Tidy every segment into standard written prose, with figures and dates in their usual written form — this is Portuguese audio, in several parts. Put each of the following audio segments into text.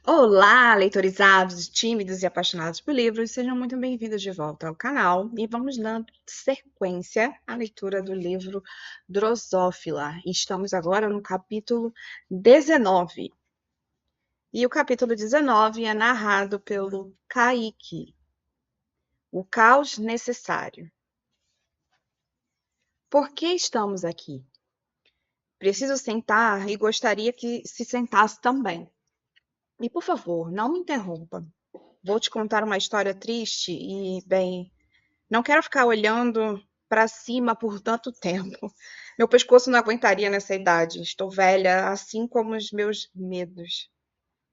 Olá, leitorizados, tímidos e apaixonados por livros, sejam muito bem-vindos de volta ao canal e vamos dando sequência à leitura do livro Drosófila. Estamos agora no capítulo 19. E o capítulo 19 é narrado pelo Kaique, O Caos Necessário. Por que estamos aqui? Preciso sentar e gostaria que se sentasse também. E, por favor, não me interrompa. Vou te contar uma história triste e, bem, não quero ficar olhando para cima por tanto tempo. Meu pescoço não aguentaria nessa idade. Estou velha, assim como os meus medos.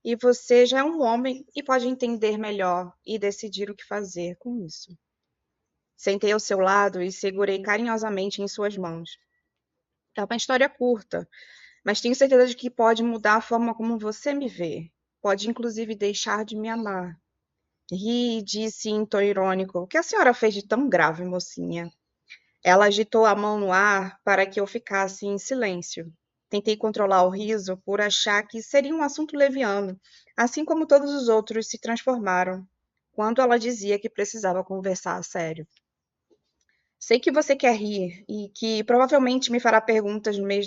E você já é um homem e pode entender melhor e decidir o que fazer com isso. Sentei ao seu lado e segurei carinhosamente em suas mãos. É uma história curta, mas tenho certeza de que pode mudar a forma como você me vê. Pode inclusive deixar de me amar. Ri e disse em tom irônico: "O que a senhora fez de tão grave, mocinha?" Ela agitou a mão no ar para que eu ficasse em silêncio. Tentei controlar o riso por achar que seria um assunto leviano, assim como todos os outros se transformaram quando ela dizia que precisava conversar a sério. Sei que você quer rir e que provavelmente me fará perguntas no meio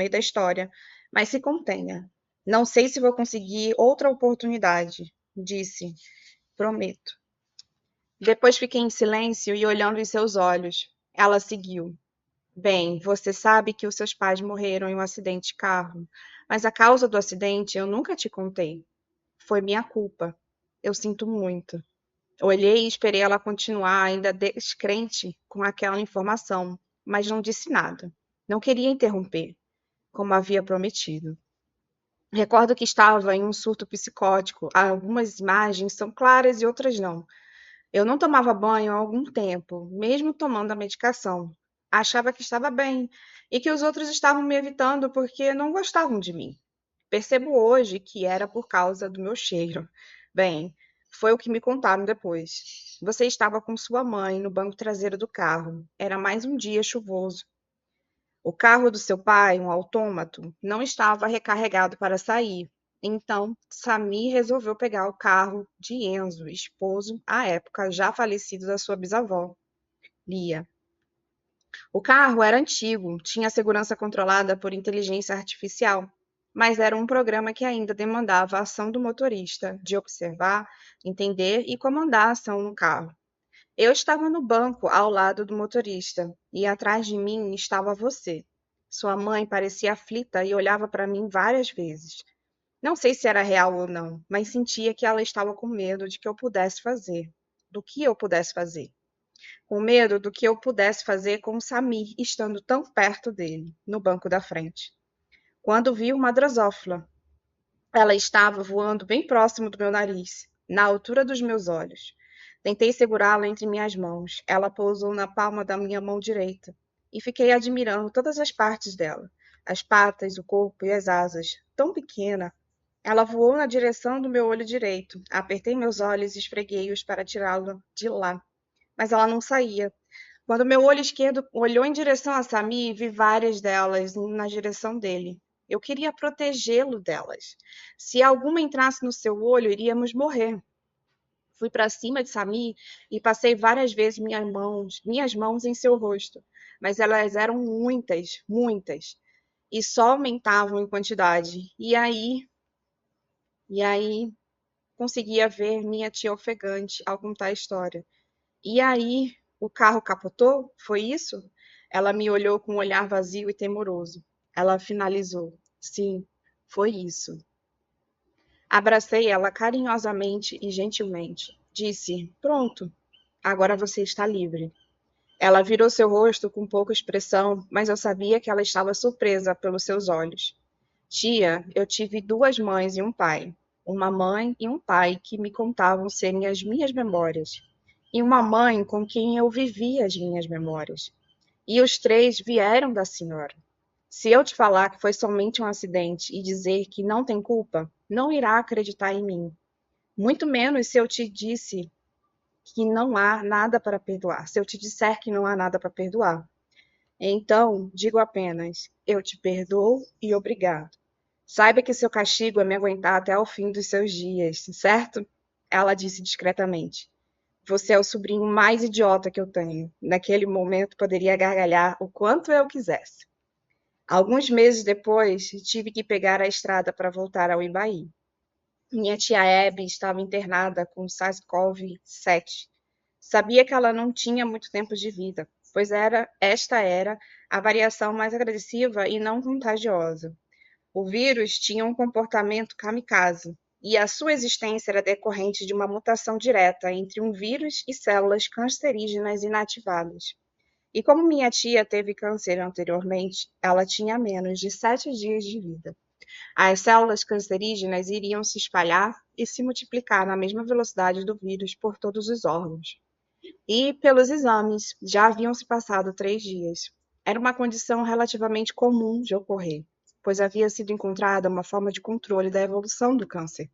da história, mas se contenha. Não sei se vou conseguir outra oportunidade, disse. Prometo. Depois fiquei em silêncio e olhando em seus olhos. Ela seguiu. Bem, você sabe que os seus pais morreram em um acidente de carro, mas a causa do acidente eu nunca te contei. Foi minha culpa. Eu sinto muito. Olhei e esperei ela continuar, ainda descrente com aquela informação, mas não disse nada. Não queria interromper, como havia prometido. Recordo que estava em um surto psicótico. Algumas imagens são claras e outras não. Eu não tomava banho há algum tempo, mesmo tomando a medicação. Achava que estava bem e que os outros estavam me evitando porque não gostavam de mim. Percebo hoje que era por causa do meu cheiro. Bem, foi o que me contaram depois. Você estava com sua mãe no banco traseiro do carro. Era mais um dia chuvoso. O carro do seu pai, um autômato, não estava recarregado para sair. Então, Samir resolveu pegar o carro de Enzo, esposo, à época já falecido da sua bisavó, Lia. O carro era antigo, tinha segurança controlada por inteligência artificial, mas era um programa que ainda demandava a ação do motorista, de observar, entender e comandar a ação no carro. Eu estava no banco ao lado do motorista e atrás de mim estava você. Sua mãe parecia aflita e olhava para mim várias vezes. Não sei se era real ou não, mas sentia que ela estava com medo de que eu pudesse fazer, do que eu pudesse fazer. Com medo do que eu pudesse fazer com o Samir estando tão perto dele, no banco da frente. Quando vi uma drosófila, ela estava voando bem próximo do meu nariz, na altura dos meus olhos. Tentei segurá-la entre minhas mãos. Ela pousou na palma da minha mão direita e fiquei admirando todas as partes dela, as patas, o corpo e as asas. Tão pequena. Ela voou na direção do meu olho direito. Apertei meus olhos e esfreguei-os para tirá-la de lá, mas ela não saía. Quando meu olho esquerdo olhou em direção a Samir, vi várias delas na direção dele. Eu queria protegê-lo delas. Se alguma entrasse no seu olho, iríamos morrer. Fui para cima de Samir e passei várias vezes minhas mãos em seu rosto, mas elas eram muitas, muitas, e só aumentavam em quantidade. E aí conseguia ver minha tia ofegante ao contar a história. E aí, o carro capotou? Foi isso? Ela me olhou com um olhar vazio e temoroso. Ela finalizou. Sim, foi isso. Abracei ela carinhosamente e gentilmente. Disse: Pronto, agora você está livre. Ela virou seu rosto com pouca expressão, mas eu sabia que ela estava surpresa pelos seus olhos. Tia, eu tive duas mães e um pai. Uma mãe e um pai que me contavam serem as minhas memórias. E uma mãe com quem eu vivia as minhas memórias. E os três vieram da senhora. Se eu te falar que foi somente um acidente e dizer que não tem culpa, não irá acreditar em mim. Muito menos se eu te disse que não há nada para perdoar. Se eu te disser que não há nada para perdoar. Então, digo apenas, eu te perdoo e obrigado. Saiba que seu castigo é me aguentar até o fim dos seus dias, certo? Ela disse discretamente. Você é o sobrinho mais idiota que eu tenho. Naquele momento poderia gargalhar o quanto eu quisesse. Alguns meses depois, tive que pegar a estrada para voltar ao Ibaí. Minha tia Abby estava internada com SARS-CoV-7. Sabia que ela não tinha muito tempo de vida, pois esta era a variação mais agressiva e não contagiosa. O vírus tinha um comportamento kamikaze, e a sua existência era decorrente de uma mutação direta entre um vírus e células cancerígenas inativadas. E como minha tia teve câncer anteriormente, ela tinha menos de 7 dias de vida. As células cancerígenas iriam se espalhar e se multiplicar na mesma velocidade do vírus por todos os órgãos. E, pelos exames, já haviam se passado 3 dias. Era uma condição relativamente comum de ocorrer, pois havia sido encontrada uma forma de controle da evolução do câncer.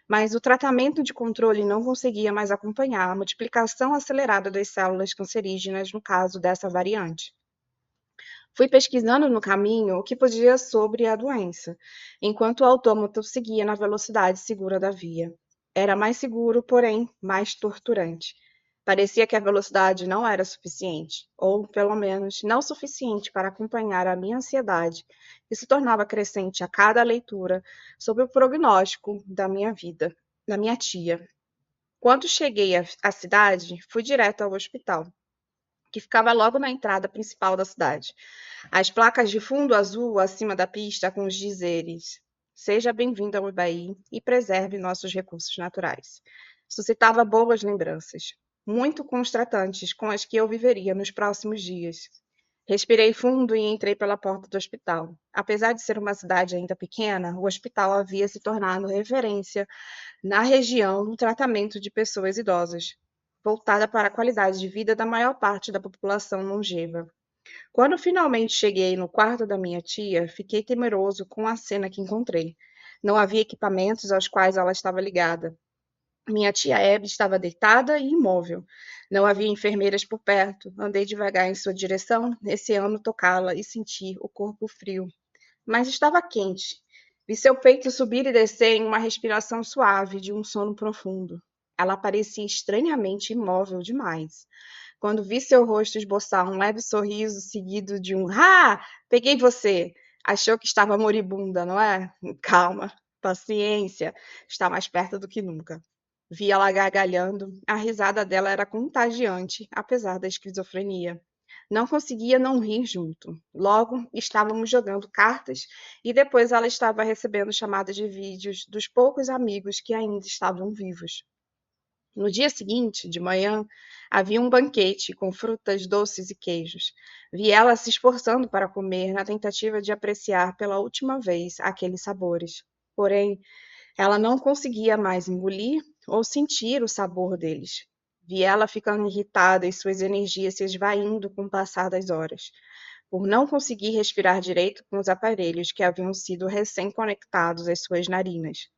Mas o tratamento de controle não conseguia mais acompanhar a multiplicação acelerada das células cancerígenas no caso dessa variante. Fui pesquisando no caminho o que podia sobre a doença, enquanto o autômato seguia na velocidade segura da via. Era mais seguro, porém mais torturante. Parecia que a velocidade não era suficiente, ou pelo menos não suficiente para acompanhar a minha ansiedade, que se tornava crescente a cada leitura sobre o prognóstico da minha vida, da minha tia. Quando cheguei à cidade, fui direto ao hospital, que ficava logo na entrada principal da cidade. As placas de fundo azul acima da pista com os dizeres: Seja bem-vindo ao Ibaí e preserve nossos recursos naturais. Suscitava boas lembranças, muito constratantes com as que eu viveria nos próximos dias. Respirei fundo e entrei pela porta do hospital. Apesar de ser uma cidade ainda pequena, o hospital havia se tornado referência na região no tratamento de pessoas idosas, voltada para a qualidade de vida da maior parte da população longeva. Quando finalmente cheguei no quarto da minha tia, fiquei temeroso com a cena que encontrei. Não havia equipamentos aos quais ela estava ligada. Minha tia Abby estava deitada e imóvel. Não havia enfermeiras por perto. Andei devagar em sua direção, receando tocá-la e sentir o corpo frio. Mas estava quente. Vi seu peito subir e descer em uma respiração suave de um sono profundo. Ela parecia estranhamente imóvel demais. Quando vi seu rosto esboçar um leve sorriso seguido de um "Ah, peguei você!", achou que estava moribunda, não é? Calma, paciência, está mais perto do que nunca. Vi ela gargalhando, a risada dela era contagiante, apesar da esquizofrenia. Não conseguia não rir junto. Logo, estávamos jogando cartas e depois ela estava recebendo chamadas de vídeos dos poucos amigos que ainda estavam vivos. No dia seguinte, de manhã, havia um banquete com frutas doces e queijos. Vi ela se esforçando para comer na tentativa de apreciar pela última vez aqueles sabores. Porém, ela não conseguia mais engolir ou sentir o sabor deles. Vi ela ficando irritada e suas energias se esvaindo com o passar das horas, por não conseguir respirar direito com os aparelhos que haviam sido recém-conectados às suas narinas.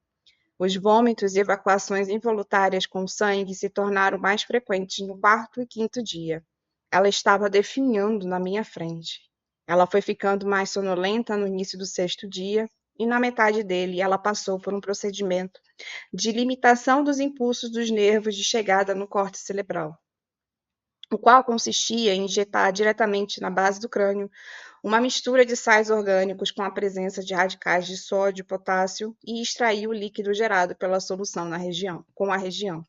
Os vômitos e evacuações involuntárias com sangue se tornaram mais frequentes no quarto e quinto dia. Ela estava definhando na minha frente. Ela foi ficando mais sonolenta no início do sexto dia, e na metade dele ela passou por um procedimento de limitação dos impulsos dos nervos de chegada no córtex cerebral, o qual consistia em injetar diretamente na base do crânio uma mistura de sais orgânicos com a presença de radicais de sódio e potássio e extrair o líquido gerado pela solução com a região.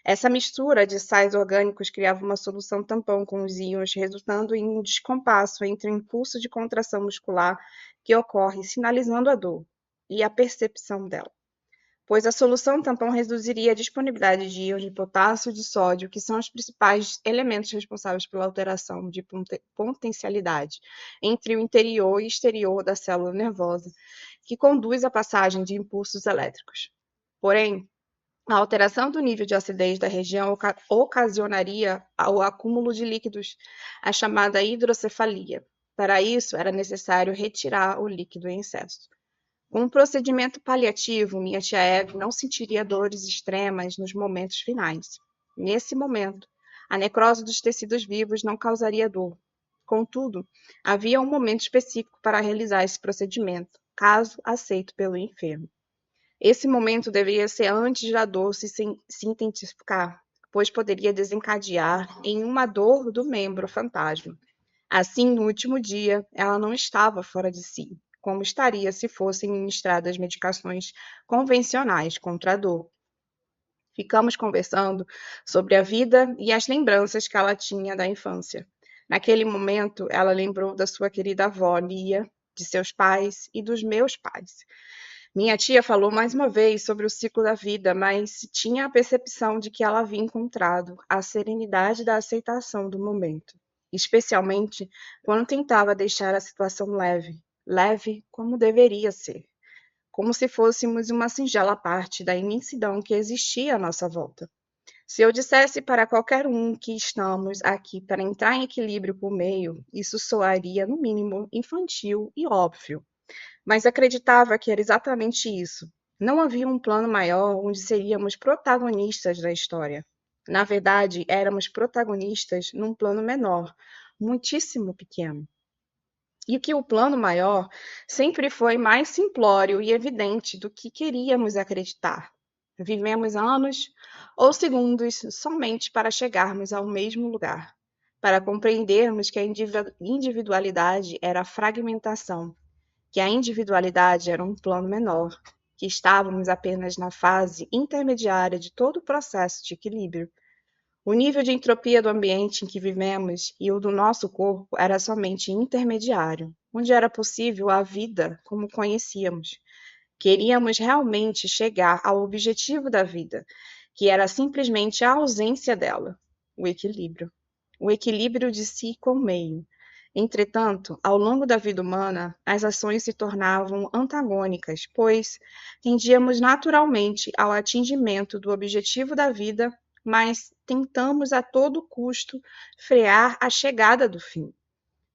Essa mistura de sais orgânicos criava uma solução tampão com os íons, resultando em um descompasso entre o impulso de contração muscular que ocorre sinalizando a dor e a percepção dela, pois a solução tampão reduziria a disponibilidade de íons de potássio e de sódio, que são os principais elementos responsáveis pela alteração de potencialidade entre o interior e exterior da célula nervosa, que conduz à passagem de impulsos elétricos. Porém, a alteração do nível de acidez da região ocasionaria o acúmulo de líquidos, a chamada hidrocefalia. Para isso, era necessário retirar o líquido em excesso. Com um procedimento paliativo, minha tia Eve não sentiria dores extremas nos momentos finais. Nesse momento, a necrose dos tecidos vivos não causaria dor. Contudo, havia um momento específico para realizar esse procedimento, caso aceito pelo enfermo. Esse momento deveria ser antes da dor se intensificar, pois poderia desencadear em uma dor do membro fantasma. Assim, no último dia, ela não estava fora de si, como estaria se fossem ministradas medicações convencionais contra a dor. Ficamos conversando sobre a vida e as lembranças que ela tinha da infância. Naquele momento, ela lembrou da sua querida avó, Lia, de seus pais e dos meus pais. Minha tia falou mais uma vez sobre o ciclo da vida, mas tinha a percepção de que ela havia encontrado a serenidade da aceitação do momento, especialmente quando tentava deixar a situação leve, leve como deveria ser, como se fôssemos uma singela parte da imensidão que existia à nossa volta. Se eu dissesse para qualquer um que estamos aqui para entrar em equilíbrio com o meio, isso soaria, no mínimo, infantil e óbvio. Mas acreditava que era exatamente isso. Não havia um plano maior onde seríamos protagonistas da história. Na verdade, éramos protagonistas num plano menor, muitíssimo pequeno. E que o plano maior sempre foi mais simplório e evidente do que queríamos acreditar. Vivemos anos ou segundos somente para chegarmos ao mesmo lugar, para compreendermos que a individualidade era a fragmentação, que a individualidade era um plano menor, que estávamos apenas na fase intermediária de todo o processo de equilíbrio. O nível de entropia do ambiente em que vivemos e o do nosso corpo era somente intermediário, onde era possível a vida como conhecíamos. Queríamos realmente chegar ao objetivo da vida, que era simplesmente a ausência dela, o equilíbrio. O equilíbrio de si com o meio. Entretanto, ao longo da vida humana, as ações se tornavam antagônicas, pois tendíamos naturalmente ao atingimento do objetivo da vida, mas tentamos a todo custo frear a chegada do fim.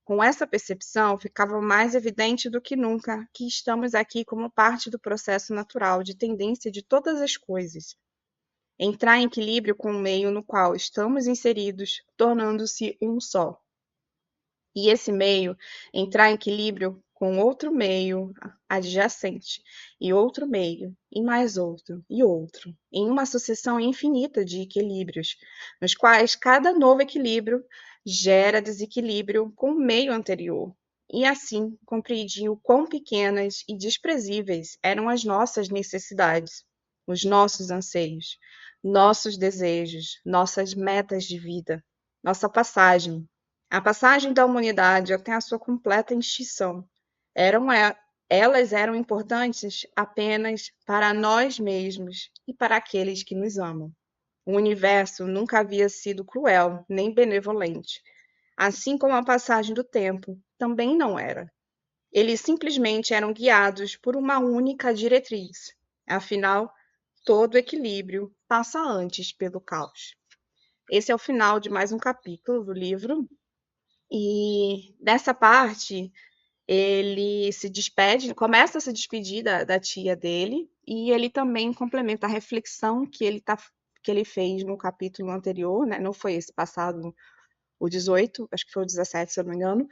Com essa percepção, ficava mais evidente do que nunca que estamos aqui como parte do processo natural de tendência de todas as coisas. Entrar em equilíbrio com o meio no qual estamos inseridos, tornando-se um só. E esse meio entrar em equilíbrio com outro meio adjacente, e outro meio, e mais outro, e outro, em uma sucessão infinita de equilíbrios, nos quais cada novo equilíbrio gera desequilíbrio com o meio anterior. E assim compreendi o quão pequenas e desprezíveis eram as nossas necessidades, os nossos anseios, nossos desejos, nossas metas de vida, nossa passagem, a passagem da humanidade até a sua completa extinção. Elas eram importantes apenas para nós mesmos e para aqueles que nos amam. O universo nunca havia sido cruel nem benevolente, assim como a passagem do tempo também não era. Eles simplesmente eram guiados por uma única diretriz. Afinal, todo equilíbrio passa antes pelo caos. Esse é o final de mais um capítulo do livro. E nessa parte, ele se despede, começa a se despedir da tia dele, e ele também complementa a reflexão que ele fez no capítulo anterior, né? Não foi esse passado, o 18, acho que foi o 17, se eu não me engano.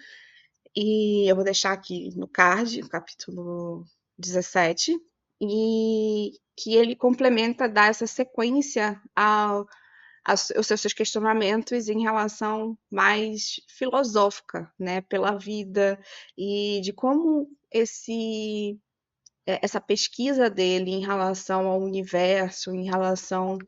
E eu vou deixar aqui no card, o capítulo 17, e que ele complementa, dá essa sequência aos seus questionamentos em relação mais filosófica, né, pela vida e de como essa pesquisa dele em relação ao universo, em relação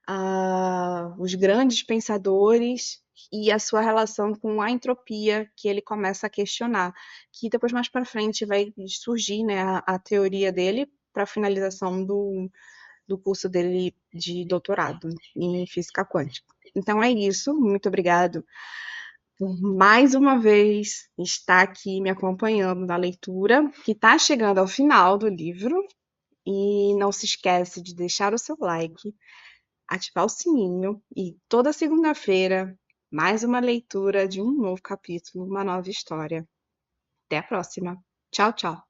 aos grandes pensadores e a sua relação com a entropia que ele começa a questionar, que depois mais para frente vai surgir, né, a teoria dele para a finalização do curso dele de doutorado em física quântica. Então é isso, muito obrigado por mais uma vez estar aqui me acompanhando na leitura, que está chegando ao final do livro. E não se esquece de deixar o seu like, ativar o sininho e toda segunda-feira mais uma leitura de um novo capítulo, uma nova história. Até a próxima. Tchau, tchau.